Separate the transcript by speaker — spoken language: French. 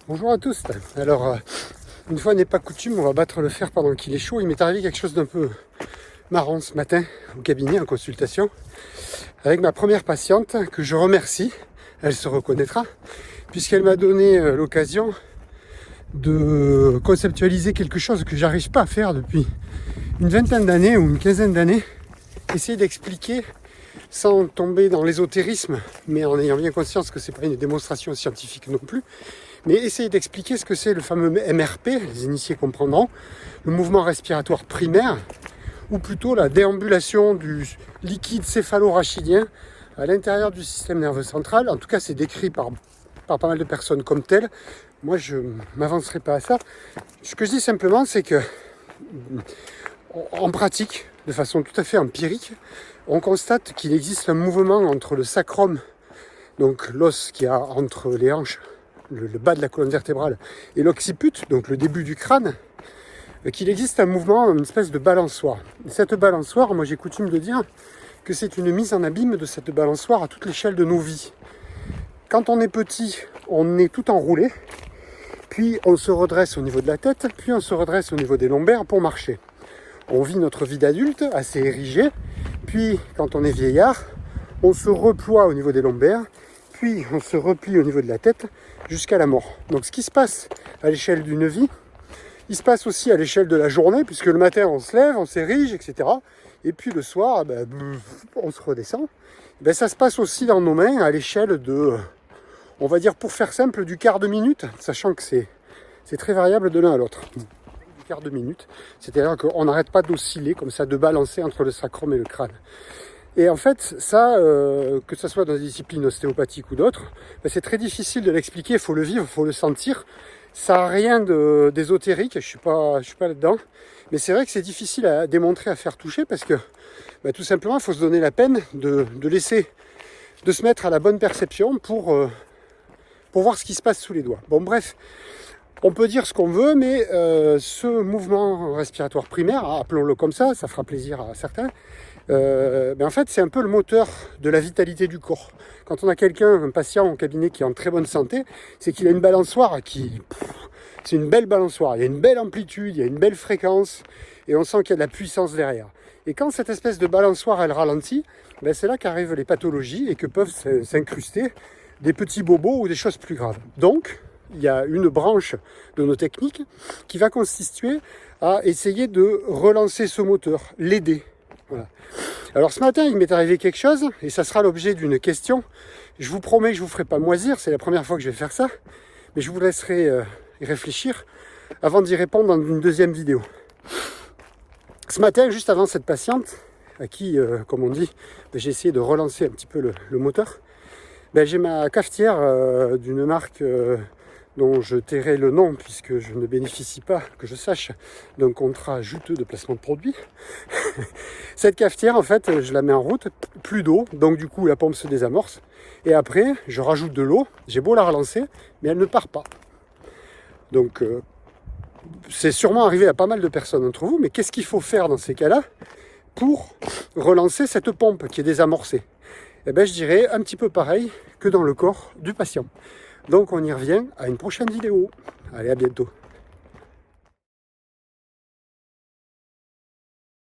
Speaker 1: Bonjour à tous. Alors, une fois n'est pas coutume, on va battre le fer pendant qu'il est chaud. Il m'est arrivé quelque chose d'un peu marrant ce matin au cabinet en consultation avec ma première patiente que je remercie. Elle se reconnaîtra puisqu'elle m'a donné l'occasion de conceptualiser quelque chose que j'arrive pas à faire depuis une vingtaine d'années ou une quinzaine d'années. Essayer d'expliquer sans tomber dans l'ésotérisme, mais en ayant bien conscience que c'est pas une démonstration scientifique non plus, mais essayer d'expliquer ce que c'est le fameux MRP, les initiés comprendront, le mouvement respiratoire primaire, ou plutôt la déambulation du liquide céphalo-rachidien à l'intérieur du système nerveux central. En tout cas, c'est décrit par pas mal de personnes comme tel. Moi, je ne m'avancerai pas à ça. Ce que je dis simplement, c'est que en pratique, de façon tout à fait empirique, on constate qu'il existe un mouvement entre le sacrum, donc l'os qui a entre les hanches, le bas de la colonne vertébrale, et l'occiput, donc le début du crâne, qu'il existe un mouvement, une espèce de balançoire. Et cette balançoire, moi j'ai coutume de dire que c'est une mise en abîme de cette balançoire à toute l'échelle de nos vies. Quand on est petit, on est tout enroulé, puis on se redresse au niveau de la tête, puis on se redresse au niveau des lombaires pour marcher. On vit notre vie d'adulte assez érigée, puis quand on est vieillard, on se reploie au niveau des lombaires, puis on se replie au niveau de la tête jusqu'à la mort. Donc ce qui se passe à l'échelle d'une vie, il se passe aussi à l'échelle de la journée, puisque le matin on se lève, on s'érige, etc. Et puis le soir, on se redescend. Ça se passe aussi dans nos mains à l'échelle de, on va dire pour faire simple, du quart de minute, sachant que c'est très variable de l'un à l'autre. Quart de minute, c'est-à-dire qu'on n'arrête pas d'osciller comme ça, de balancer entre le sacrum et le crâne. Et en fait, ça, que ce soit dans des disciplines ostéopathiques ou d'autres, c'est très difficile de l'expliquer, il faut le vivre, il faut le sentir. Ça n'a rien d'ésotérique, je suis pas là-dedans, mais c'est vrai que c'est difficile à démontrer, à faire toucher, parce que tout simplement, il faut se donner la peine de se mettre à la bonne perception pour voir ce qui se passe sous les doigts. Bon bref, on peut dire ce qu'on veut, mais ce mouvement respiratoire primaire, appelons-le comme ça fera plaisir à certains, en fait c'est un peu le moteur de la vitalité du corps. Quand on a un patient au cabinet qui est en très bonne santé, c'est qu'il a une balançoire c'est une belle balançoire, il y a une belle amplitude, il y a une belle fréquence, et on sent qu'il y a de la puissance derrière. Et quand cette espèce de balançoire elle ralentit, c'est là qu'arrivent les pathologies et que peuvent s'incruster des petits bobos ou des choses plus graves. Donc, il y a une branche de nos techniques qui va consister à essayer de relancer ce moteur, l'aider. Voilà. Alors ce matin, il m'est arrivé quelque chose, et ça sera l'objet d'une question. Je vous promets que je ne vous ferai pas moisir, c'est la première fois que je vais faire ça, mais je vous laisserai y réfléchir avant d'y répondre dans une deuxième vidéo. Ce matin, juste avant cette patiente, à qui, comme on dit, j'ai essayé de relancer un petit peu le moteur, j'ai ma cafetière d'une marque dont je tairai le nom puisque je ne bénéficie pas, que je sache, d'un contrat juteux de placement de produits. Cette cafetière, en fait, je la mets en route, plus d'eau, donc du coup la pompe se désamorce. Et après, je rajoute de l'eau, j'ai beau la relancer, mais elle ne part pas. Donc, c'est sûrement arrivé à pas mal de personnes d'entre vous, mais qu'est-ce qu'il faut faire dans ces cas-là pour relancer cette pompe qui est désamorcée? Je dirais un petit peu pareil que dans le corps du patient. Donc on y revient à une prochaine vidéo. Allez, à bientôt.